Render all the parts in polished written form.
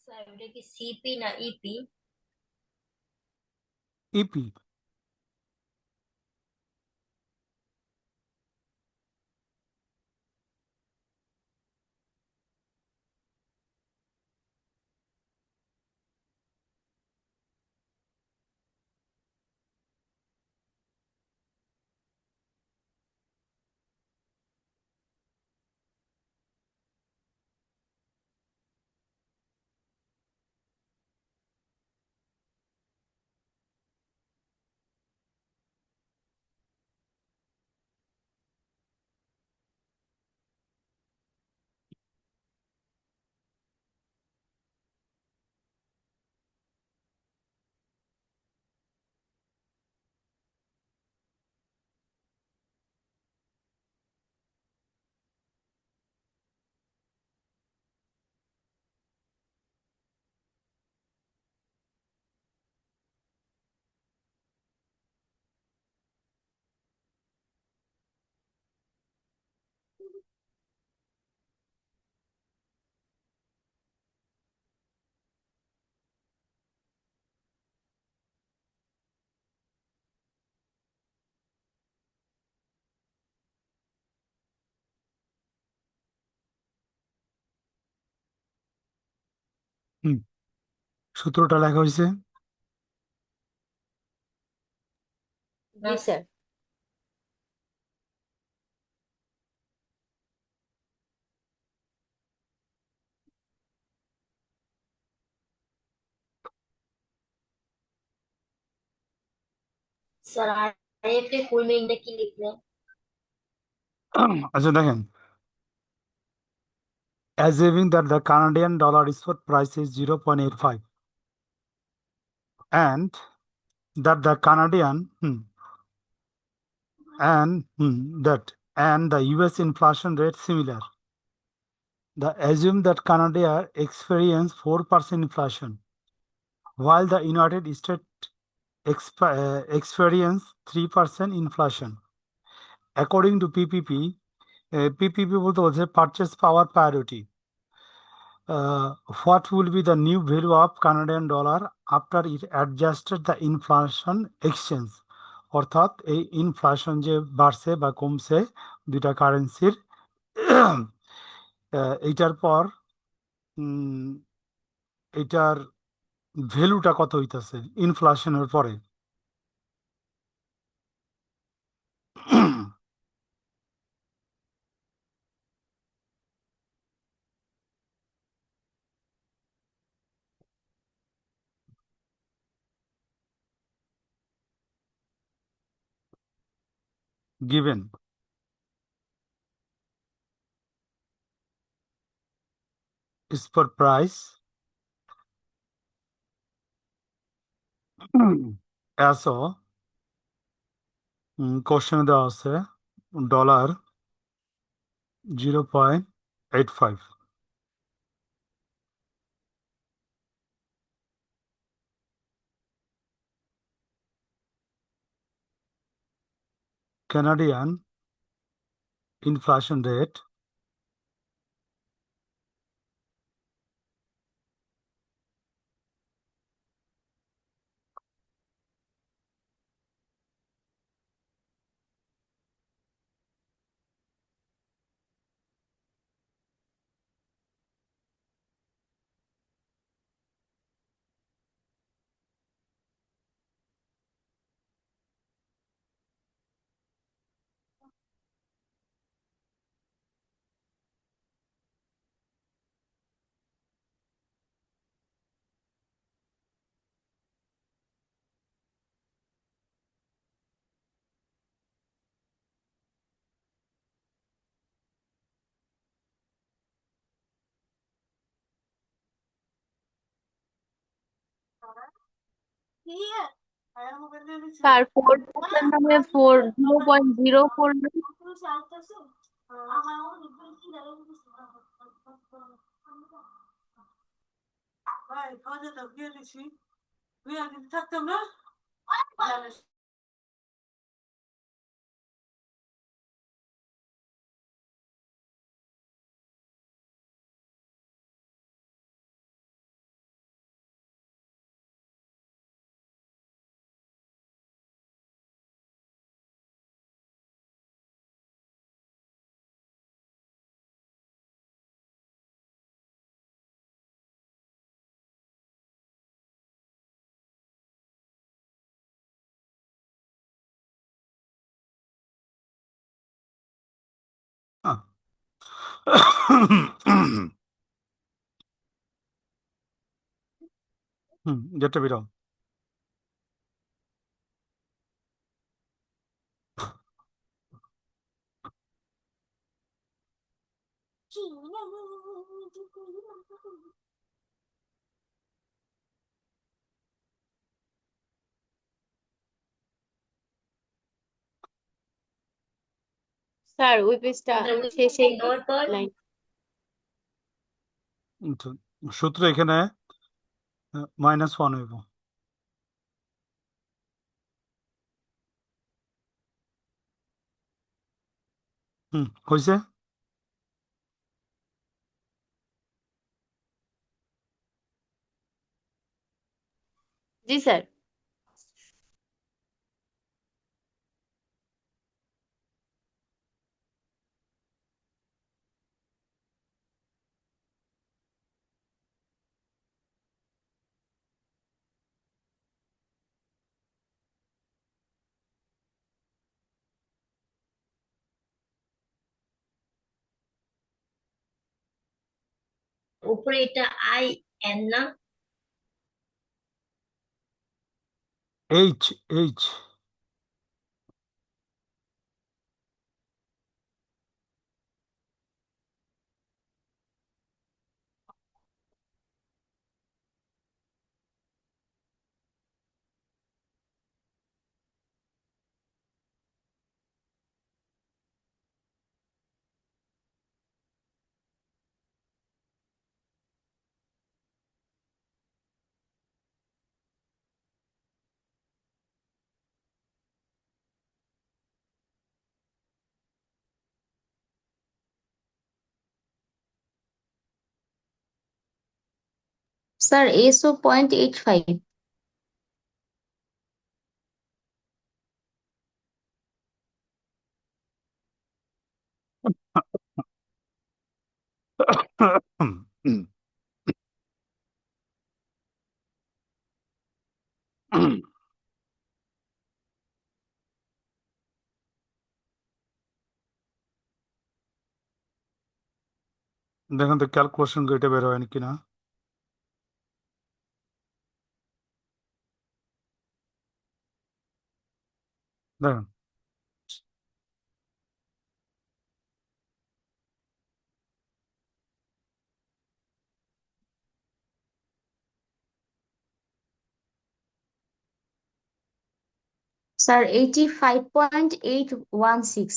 Sir এটা কি CP না ইপি? ইপি। হুম, সূত্রটা লেখা হয়েছে। না স্যার। স্যার আইএফ এর ফুল মিনিংটা কি লিখলেন? আচ্ছা দেখেন, assuming that the Canadian dollar spot price is 0.85 and that the Canadian that and the US inflation rate similar. The assume that Canada experienced 4% inflation, while the United States experienced 3% inflation. According to PPP, PPP was a purchase power parity. What will be the new value of Canadian dollar after it adjusted the inflation exchange? অর্থাৎ এই inflation যে বাড়ছে বা কমছে দুইটা কারেন্সির, এইটার পর এটার ভ্যালুটা কত হইতাছে ইনফ্লেশনের পরে। given spot price as কোশ্চেনে দেওয়া আছে dollar 0.85, Canadian inflation rate sir 4% মানে 0.04। থাকতাম না। গেটটা বেরাও। স্যার ওই পেজটা শেষে দেওয়ার পর লাইন। তো সূত্র এখানে -1 হইব। হয়েছে। জি স্যার। উপরে এটা আই এন না? H H sir SO 0.85। দেখুন তো ক্যালকুলেশন এটা বের হয় কিনা। দেখুন স্যার 85.816।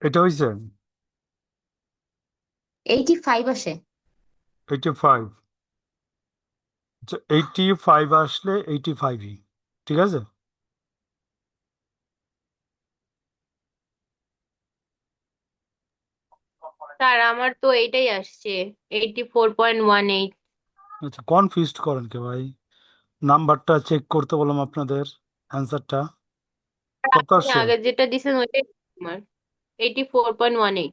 এটা হয়েছে 85 আসে। 85। আচ্ছা 85 আসলে 85ই ঠিক আছে। স্যার আমার তো এইটাই আসছে 84.18। আচ্ছা কনফিউজড করেন কে ভাই, নাম্বারটা চেক করতে বললাম আপনাদের, অ্যান্সারটা কত আপনি আসছে। আগে যেটা দিছেন ওইটাই আমার 84.18।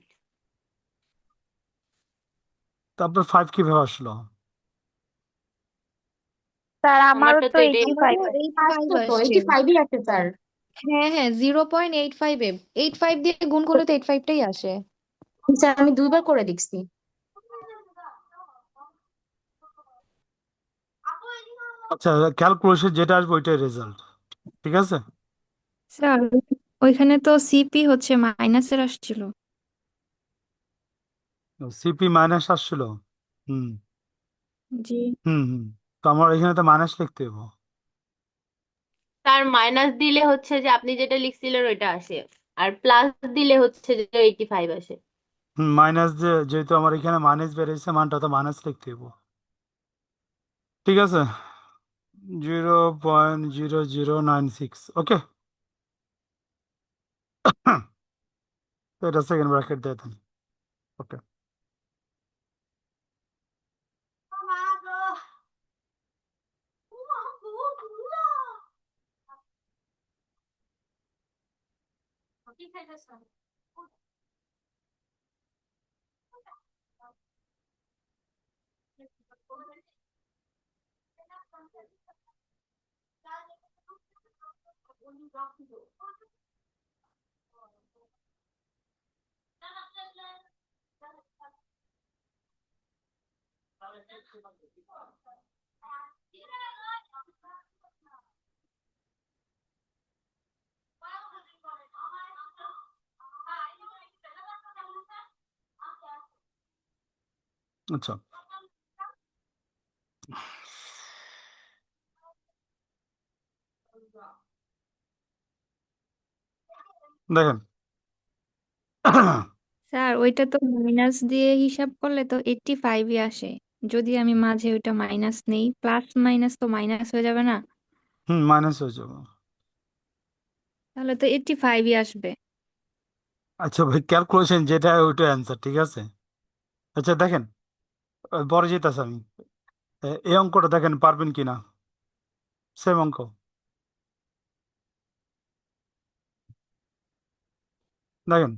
তা আপনার 5 কিভাবে আসলো? স্যার আমারও আমারটা তো তো এটাই 85 আমারও আসছে। 85 তো আসছে। 85ই আছে স্যার। হ্যাঁ হ্যাঁ 0.85 এ 85 দিয়ে গুণ করলে তো 85টাই আসে। স্যার আমি দুইবার করে দেখছি। আচ্ছা ক্যালকুলেশন যেটা আসবে ওইটাই রেজাল্ট, ঠিক আছে। স্যার ওইখানে তো সিপি হচ্ছে মাইনাসের আসছিল। সিপি মাইনাস আসছিল। হুম জি। হুম। তো আমার এখানে তো মাইনাস লিখতে হবে। তার মাইনাস দিলে হচ্ছে যে আপনি যেটা লিখছিলেন ওইটা আসে, আর প্লাস দিলে হচ্ছে যে 85 আসে। মাইনাস যেহেতু আমার এখানে মাইনাস বেরিয়েছে মানটা তো মাইনাস লিখতে হবে, ঠিক আছে। 0.0096, ওকে। তো এটা সেকেন্ড ব্র্যাকেট দিয়ে দেন, ওকে। আচ্ছা, দেখেন স্যার ওইটা তো মাইনাস দিয়ে হিসাব করলে তো 85ই আসে। যদি আমি মাঝে ওইটা মাইনাস নেই, প্লাস মাইনাস তো মাইনাস হয়ে যাবে না? মাইনাস হয়ে যাবে। তাহলে তো 85ই আসবে। আচ্ছা ভাই, ক্যালকুলেশন যেটা ওইটা অ্যান্সার, ঠিক আছে। আচ্ছা দেখেন, বড় যেতেছে আমি, এই অঙ্কটা দেখেন পারবেন কিনা, সেম অঙ্ক। দেখেন,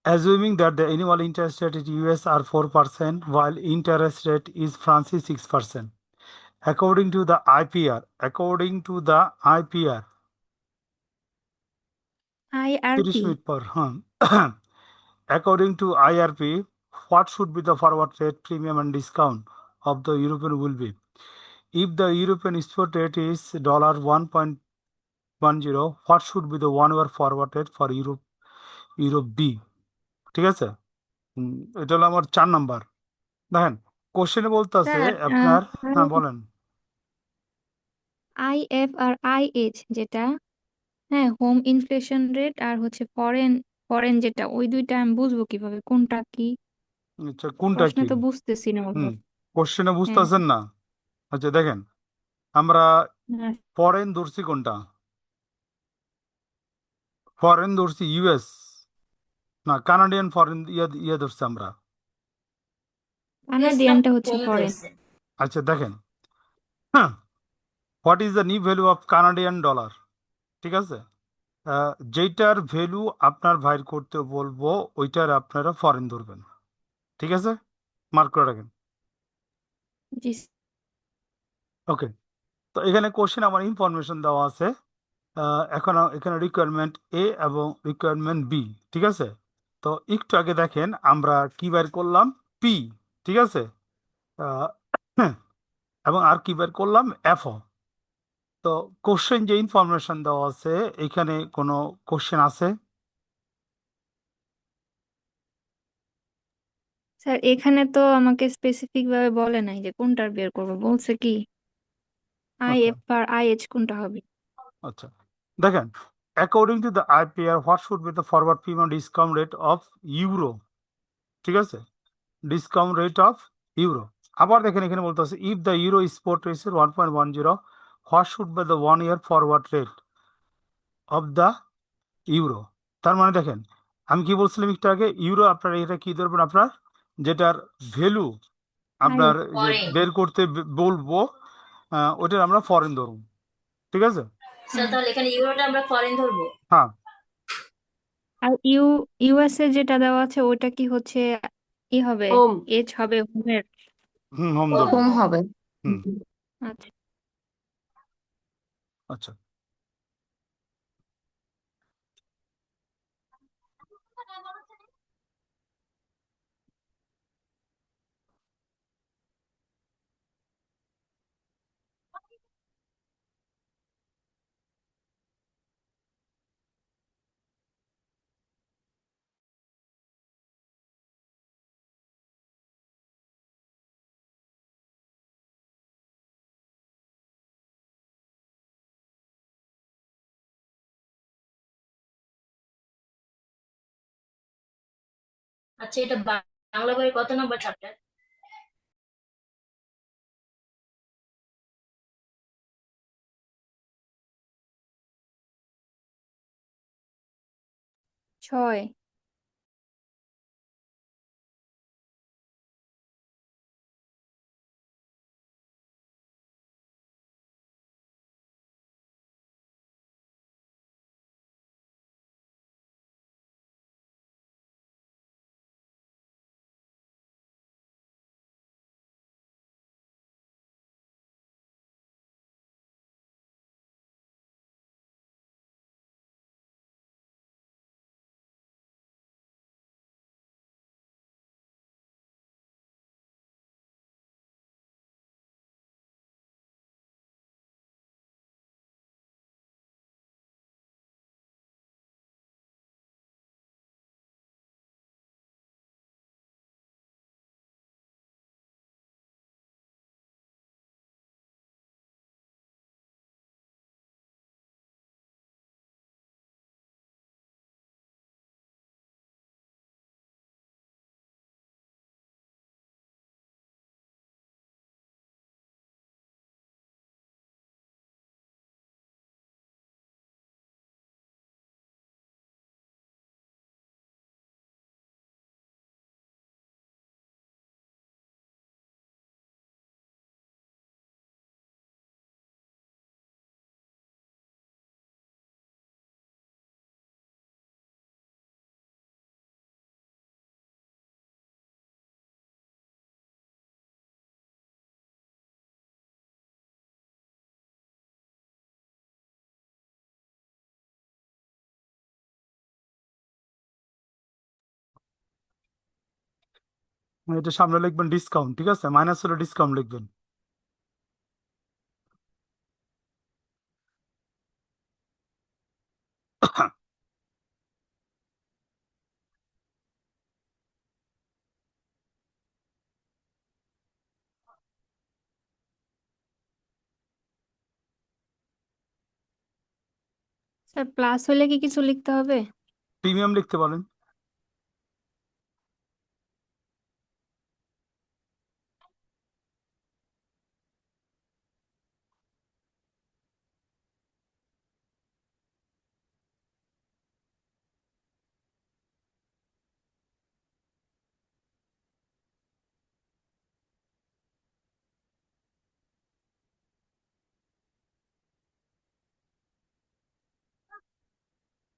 assuming that the annual interest rate in US are 4%, while interest rate is France is 6%. According to the IPR, 30 IRP. minute per, according to IRP, what should be the forward rate premium and discount of the European will be? If the European spot rate is $1.10, what should be the 1 hour forward rate for Europe B? ঠিক আছে, এটা হলো আমার 4 number. দেখেন, কোশ্চেনে বলতেছে sir আপনার, হ্যাঁ বলেন। আইএফ আর আইএইচ যেটা, হ্যাঁ, হোম ইনফ্লেশন রেট আর হচ্ছে ফরেন ফরেন যেটা, ওই দুইটা আমি বুঝবো কিভাবে কোনটা কি? আচ্ছা, কোনটা প্রশ্নে কি? তো বুঝতেছি না হুম, ওইভাবে। কোশ্চেনে হ্যাঁ। বুঝতেছেন না? আচ্ছা দেখেন, আমরা হ্যাঁ। ফরেন ধরছি কোনটা? ফরেন ধরছি ইউএস, না কানাডিয়ান ফরেন ইয়ে ধরছি আমরা। কানাডিয়ানটা হচ্ছে কম ফরেন। ধরছে। আচ্ছা দেখেন, what is the new value of Canadian dollar? ঠিক আছে, যেটার ভ্যালু আপনার বাইর করতে বলবো ওইটার আপনারা ফরেন ধরবেন, ঠিক আছে, মার্ক করে রাখেন। জি। ওকে, তো এখানে কোশ্চেন আমার ইনফরমেশন দেওয়া আছে। এখন এখানে রিকোয়ারমেন্ট এ এবং রিকোয়ারমেন্ট বি, ঠিক আছে। তো একটু আগে দেখেন আমরা কি বের করলাম, পি, ঠিক আছে, আহ, এবং আর কি বের করলাম, এফও। তো কোশ্চেন যে ইনফরমেশন দেওয়া আছে, এখানে কোনো কোশ্চেন আছে? স্যার এখানে তো আমাকে স্পেসিফিক ভাবে বলে নাই যে কোনটার বের করবো, বলছে কি আচ্ছা আইএফ আর আইএইচ কোনটা হবে। আচ্ছা, দেখেন, according to the IPR what should be the forward premium discount rate of euro, ঠিক আছে, ডিসকাউন্ট রেট অফ ইউরো। আবার দেখেন এখানে বলতে আছে if the euro spot rate is 1.10, what should be the 1 year forward rate of the euro. তার মানে দেখেন, আমি কি বলছিলাম একটু আগে, ইউরো আপনার এটা কি ধরবেন, আপনার যেটার ভ্যালু আপনার আইএফ। যে ফরেন। বের করতে বলবো, ওইটার আমরা ফরেন ধরুন, ঠিক আছে। স্যার তাহলে এখানে ইউরোটা আমরা ফরেন ধরবো। হ্যাঁ, আর ইউএসএ যেটা দেওয়া আছে ওটা কি হচ্ছে ই হবে, হোম। এজ হবে হোমের। হোম ও, ধরবো। কম হবে। হুম, আচ্ছা। আচ্ছা। আচ্ছা এটা বাংলা বইয়ের কত নম্বর চ্যাপ্টার? 6। এটা সামনে লিখবেন ডিসকাউন্ট, ঠিক আছে, মাইনাস হলে ডিসকাউন্ট লিখবেন। স্যার প্লাস হলে কি কিছু লিখতে হবে? প্রিমিয়াম লিখতে পারেন।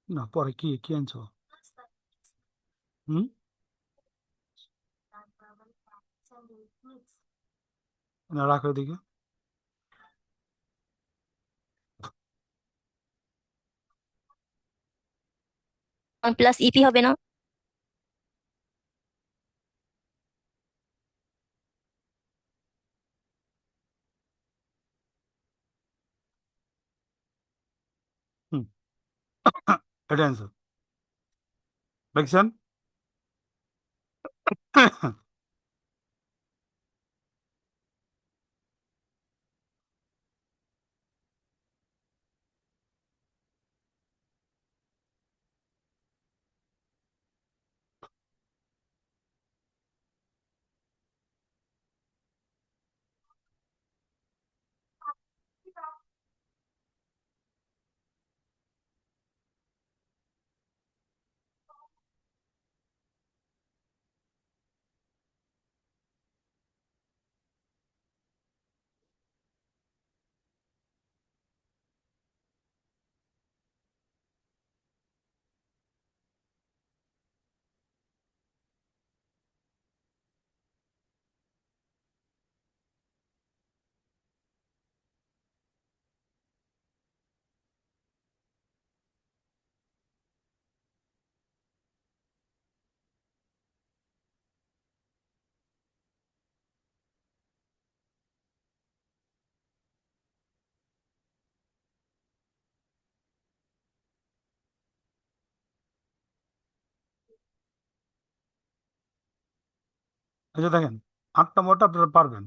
না পরে কি কি আনছো? হুম, না রাখো এদিকে। প্লাস ইপি হবে না? হুম, এটা অ্যান্সার দেখছেন। আচ্ছা দেখেন, 8 নম্বরটা আপনারা পারবেন।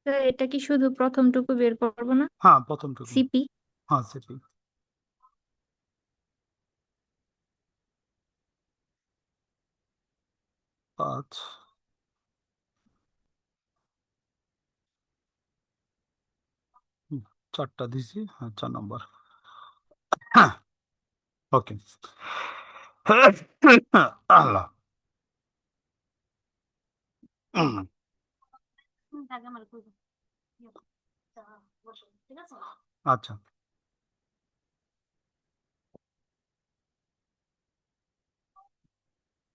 স্যার এটা কি শুধু প্রথমটুকু বের করবো না? হ্যাঁ প্রথমটুকু। সিপি। হ্যাঁ সেটি। আচ্ছা, হুম, 4টা দিছি, হ্যাঁ 4 নম্বর। ওকে। আল্লাহ। হুম, আচ্ছা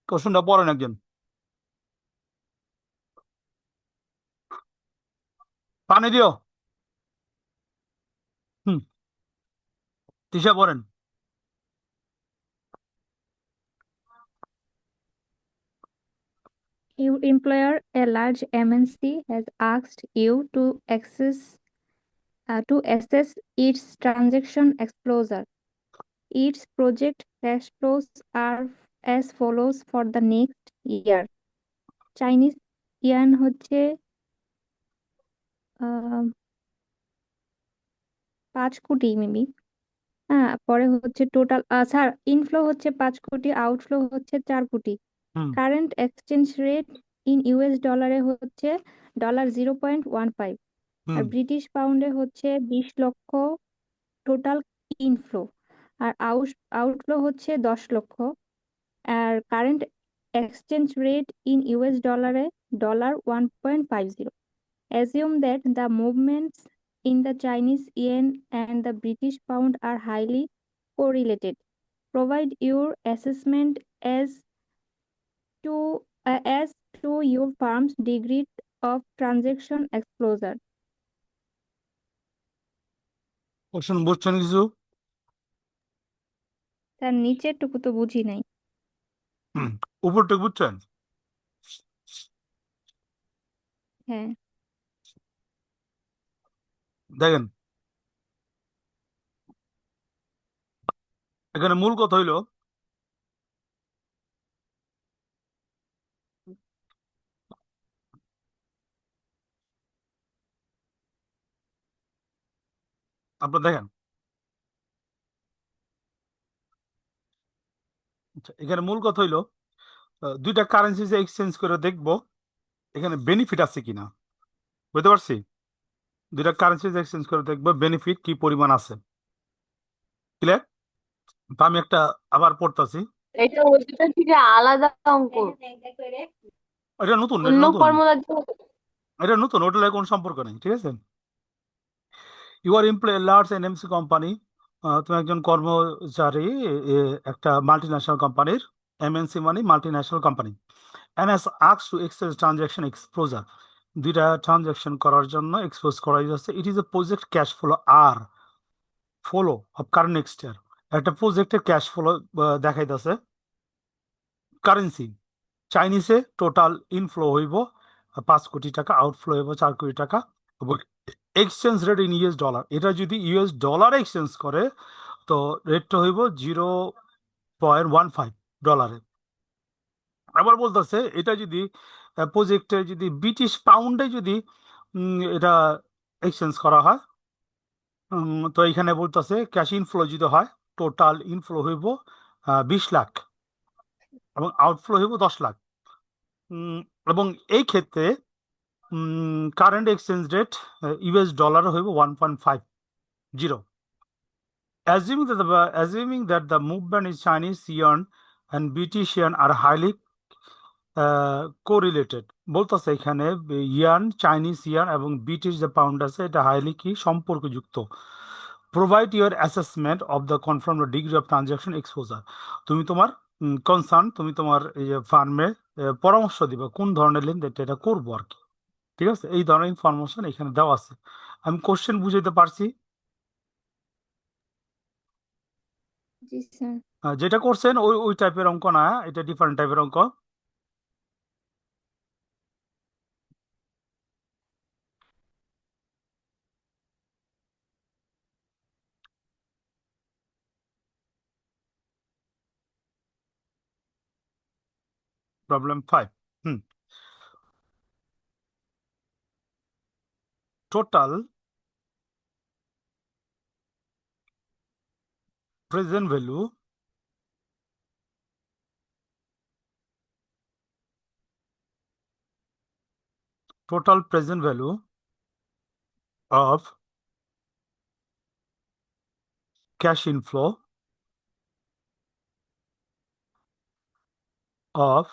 কোশ্চেনটা পড়েন একজন, পানি দিও। হুম, তিশা পড়েন। Your employer, a large MNC, has asked you to assess its transaction exposure. Its project cash flows are as follows for the next year. Chinese yuan হচ্ছে 5 কোটি মেবি। হ্যাঁ, পরে হচ্ছে টোটাল স্যার ইনফ্লো হচ্ছে 5 কোটি, আউটফ্লো হচ্ছে 4 কোটি। Hmm current exchange rate in US ডলারে হচ্ছে $0.15। আর হুম ব্রিটিশ পাউন্ডে হচ্ছে 20 লক্ষ টোটাল ইনফ্লো। আর আউটফ্লো হচ্ছে 10 লক্ষ। আর current exchange rate in US ডলারে $1.50। Assume that the movements in the Chinese yen and the British pound are highly correlated. Provide your assessment as to your firm's degree of transaction exposure. Question বুঝছেন কিছু? তার নিচের টুকু তো বুঝি নাই। হুম উপরটা বুঝছেন? হ্যাঁ, দেখেন এখানে মূল কথা হইলো আপনার দেখেন, আচ্ছা, এখানে মূল কথা হইলো দুইটা কারেন্সি যে এক্সচেঞ্জ করে দেখবো এখানে বেনিফিট আছে কিনা, বুঝতে পারছি? দুইটা কারেন্সি এক্সচেঞ্জ করে দেখবো বেনিফিট কি পরিমাণ আছে। ক্লিয়ার? তো আমি একটা আবার পড়তাছি। এটা ওইটা থেকে আলাদা অঙ্ক, এটা নতুন, এটা অন্য নতুন, ফর্মুলা। এটা নতুন, ওটার লাগে কোনো সম্পর্ক নেই, ঠিক আছে? You are employ large NMC company, তুমি একজন কর্মচারী একটা মাল্টি ন্যাশনাল কোম্পানির। এমএনসি মানে multi national company. And has asked to exchange transaction exposure, দুইটা ট্রানজাকশন করার জন্য এক্সপোজ করা যাচ্ছে। It is a project cash flow আর follow of current next year, একটা প্রজেক্টের ক্যাশ ফ্লো দেখাইতেছে। কারেন্সি চাইনিজে টোটাল ইনফ্লো হইব 5 কোটি টাকা, আউটফ্লো হইব 4 কোটি টাকা। Exchange rate in US dollar, এটা যদি ইউএস ডলার এক্সচেঞ্জ করে তো রেটটা হইব 0.15 ডলারে। আবার বলতেছে এটা যদি প্রজেক্টে যদি ব্রিটিশ পাউন্ডে যদি এটা এক্সচেঞ্জ করা হয়, তো এখানে বলতেছে ক্যাশ ইনফ্লো যদি হয় টোটাল ইনফ্লো হইব 20 লাখ এবং আউটফ্লো হইব 10 লাখ। উম, এবং এই ক্ষেত্রে current exchange rate US dollar হইব 1.50। Assuming that the movement in Chinese yuan and British yuan are highly correlated, বলতেছে এখানে ইয়ান, চাইনিজ ইয়ান এবং ব্রিটিশ যে পাউন্ড আছে এটা হাইলি কি সম্পর্কযুক্ত। Provide your assessment of the confirm degree of transaction exposure, তুমি তোমার কনসার্ন, তুমি তোমার এই যে ফার্মে পরামর্শ দিবে কোন ধরনের লেনদেন এটা করবো আর কি। ঠিক আছে, এই ধরনের ইনফরমেশন এখানে দেওয়া আছে। আমি কোশ্চেন বুঝাইতে পারছি? জি স্যার। যেটা করছেন ওই ওই টাইপের অঙ্ক না, এটা ডিফারেন্ট টাইপের অঙ্ক। Problem 5। Hmm, total present value total present value of cash inflow of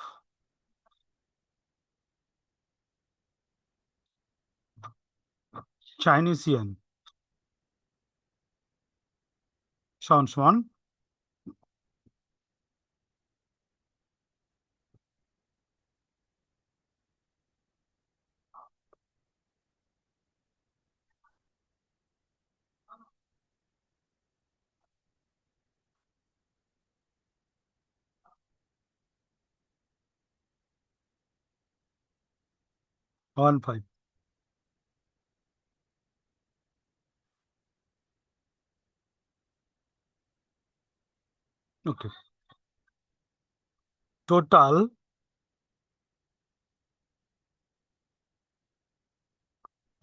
Chinese yuan সমান 1.5। Okay, total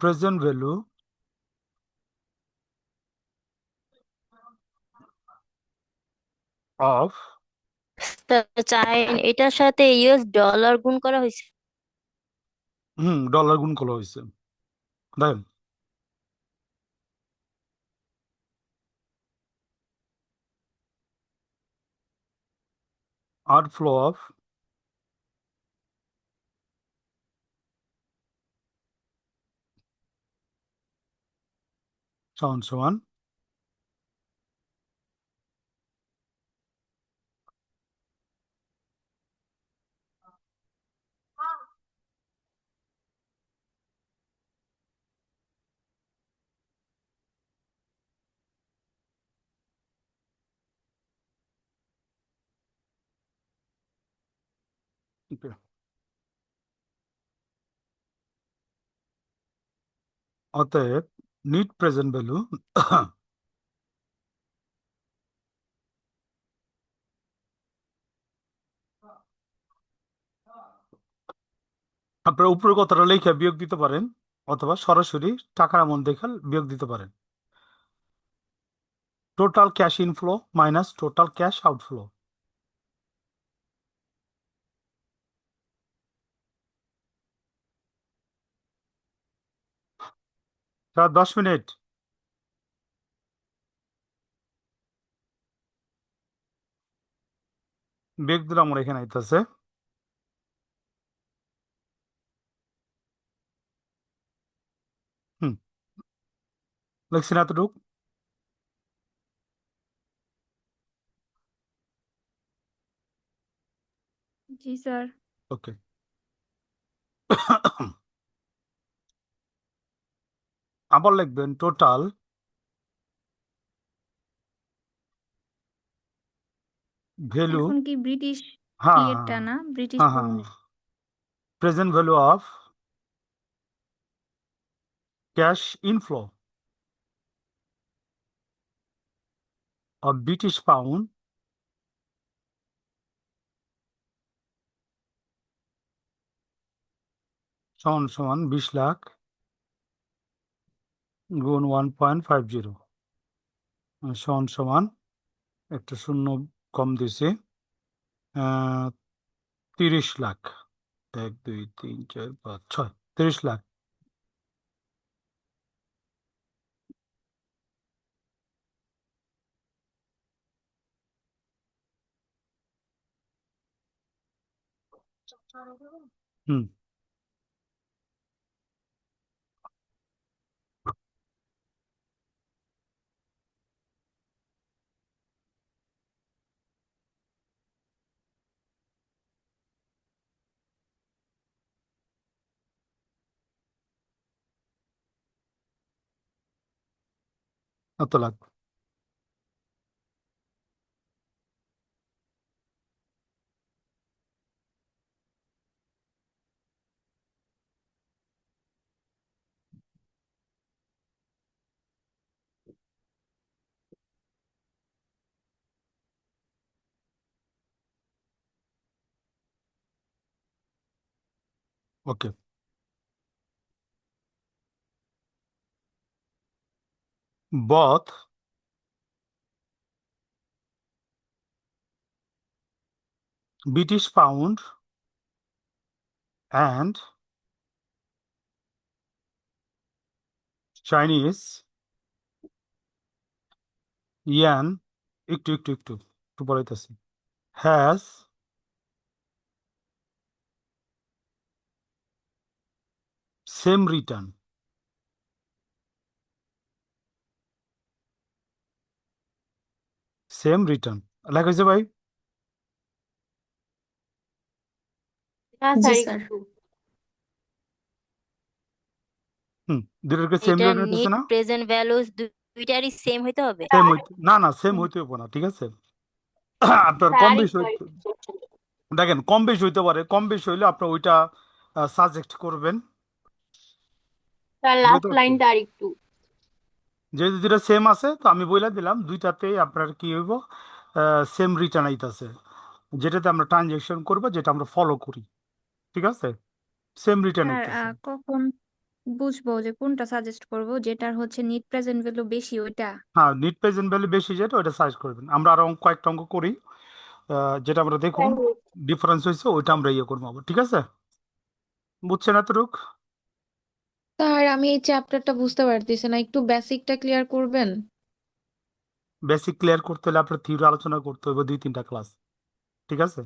present value of এটার সাথে ইউএস ডলার গুণ করা হয়েছে। ডলার গুণ করা হয়েছে। দেখেন outflow of সমান Okay. অতএব নিট প্রেজেন্ট ভ্যালু আপনারা উপরের কথাটা লেখা বিয়োগ দিতে পারেন অথবা সরাসরি টাকার অ্যামাউন্ট দেখে বিয়োগ দিতে পারেন। Total cash inflow minus total cash outflow. Sir 10 minute. বিয়োগ দিলে আমার এখানে আইতেছে হুম লিখছি না এতটুক। জি স্যার। ওকে আবার লিখবেন টোটাল ভ্যালু। এখন কি ব্রিটিশ হ্যাঁ ইয়েটা না, ব্রিটিশ হ্যাঁ হ্যাঁ pound? Present value of cash inflow of British pound সমান সমান 20 লাখ গুণ 1.50 সমান সমান একটা শূন্য কম দিছে 30 লাখ। 1 2 3 4 5 6 30 লাখ। হুম এত লাখ। ওকে both British pound and Chinese yuan একটু পড়াইতেছি has same return লেখা হয়েছে ভাই? না জি স্যার স্যার। একটু হুম দুটোকে সেম এটা রেট দিছে নিট না? প্রেজেন্ট ভ্যালুস দুইটারই সেম হইতে হবে। সেম হইতে না সেম হইতে হবে না, ঠিক আছে? আপনার স্যার কম বেশি আরেকটু হইতে দেখেন কম বেশি হইতে পারে, কম বেশি হইলে আপনার ওইটা সাজেস্ট করবেন। স্যার বুঝতে লাস্ট পারছেন? লাইনটা আরেকটু। যেহেতু দুটা সেম আছে তো আমি বলে দিলাম দুইটাতেই আপনার কি হইব সেম রিটার্ন আইতাছে, যেটাতে আমরা ট্রানজেকশন করব, যেটা আমরা ফলো করি, ঠিক আছে? সেম রিটার্ন স্যার আইতাছে। কখন বুঝবো যে কোনটা সাজেস্ট করব, যেটার হচ্ছে নিট প্রেজেন্ট ভ্যালু বেশি ওইটা? হ্যাঁ নিট প্রেজেন্ট ভ্যালু বেশি যেটা ওইটা সার্চ করবেন। আমরা আরো কয়েকটা অঙ্ক করি, যেটা আমরা দেখুন ডিফারেন্স হয়েছে ওইটা আমরা ইয়ে করবো আবার, ঠিক আছে? বুঝছেন এতটুক? স্যার আমি এই চ্যাপ্টারটা বুঝতে পারতেছি না, একটু বেসিকটা ক্লিয়ার করবেন? বেসিক ক্লিয়ার করতে হলে আপনার থিওরি আলোচনা করতে হবে 2-3টা ক্লাস, ঠিক আছে?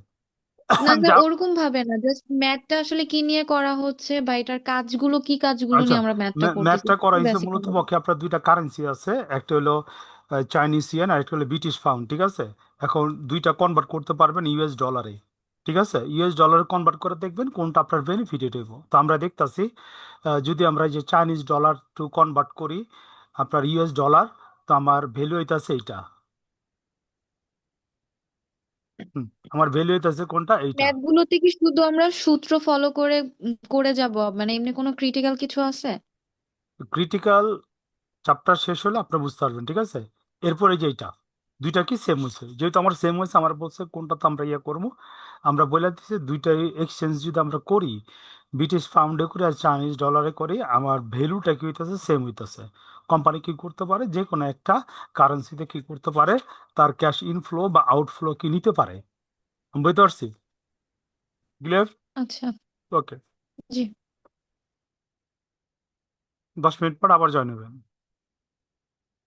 না স্যার যা ওরকম ভাবে না, জাস্ট ম্যাথটা আসলে কি নিয়ে করা হচ্ছে বা এটার কাজগুলো কি, কাজগুলো আচ্ছা নিয়ে আমরা ম্যাথটা করতেছি, ম্যাথটা করা একটু হয়েছে বেসিক মূলত ভাবে। পক্ষে আপনার দুইটা কারেন্সি আছে, একটা হলো চাইনিজ ইয়েন আর একটা হলো ব্রিটিশ পাউন্ড, ঠিক আছে? এখন দুইটা কনভার্ট করতে পারবেন ইউএস ডলারে, ঠিক আছে? ইউএস ডলারে কনভার্ট করে দেখবেন কোনটা আপনার বেনিফিটেড হইব। তো আমরা দেখতাছি যদি আমরা এই যে চাইনিজ ডলার টু কনভার্ট করি আপনার ইউএস ডলার, তো আমার ভ্যালু হইতাছে এইটা, আমার ভ্যালু হইতেছে কোনটা এইটা। ম্যাথ গুলোতে কি শুধু আমরা সূত্র ফলো করে করে যাব, মানে এমনি কোনো ক্রিটিক্যাল কিছু আছে? ক্রিটিক্যাল চ্যাপ্টার শেষ হলে আপনি বুঝতে পারবেন, ঠিক আছে। এরপরে যে এইটা দুইটা কি সেম হয়েছে, যেহেতু আমার সেম হয়েছে আমার বলছে কোনটাতে আমরা ইয়ে করবো, আমরা বলে দিচ্ছি দুইটাই এক্সচেঞ্জ যদি আমরা করি, ব্রিটিশ পাউন্ডে করে আর চাইনিজ ডলারে করে, আমার ভ্যালুটা কি হইতেছে সেম হইতেছে। কোম্পানি কি করতে পারে, যে কোনো একটা কারেন্সিতে কি করতে পারে, তার ক্যাশ ইনফ্লো বা আউটফ্লো কি নিতে পারে। আমি বুঝতে পারছি? ক্লিয়ার? আচ্ছা। ওকে, জি। 10 মিনিট পর আবার জয়েন হবেন।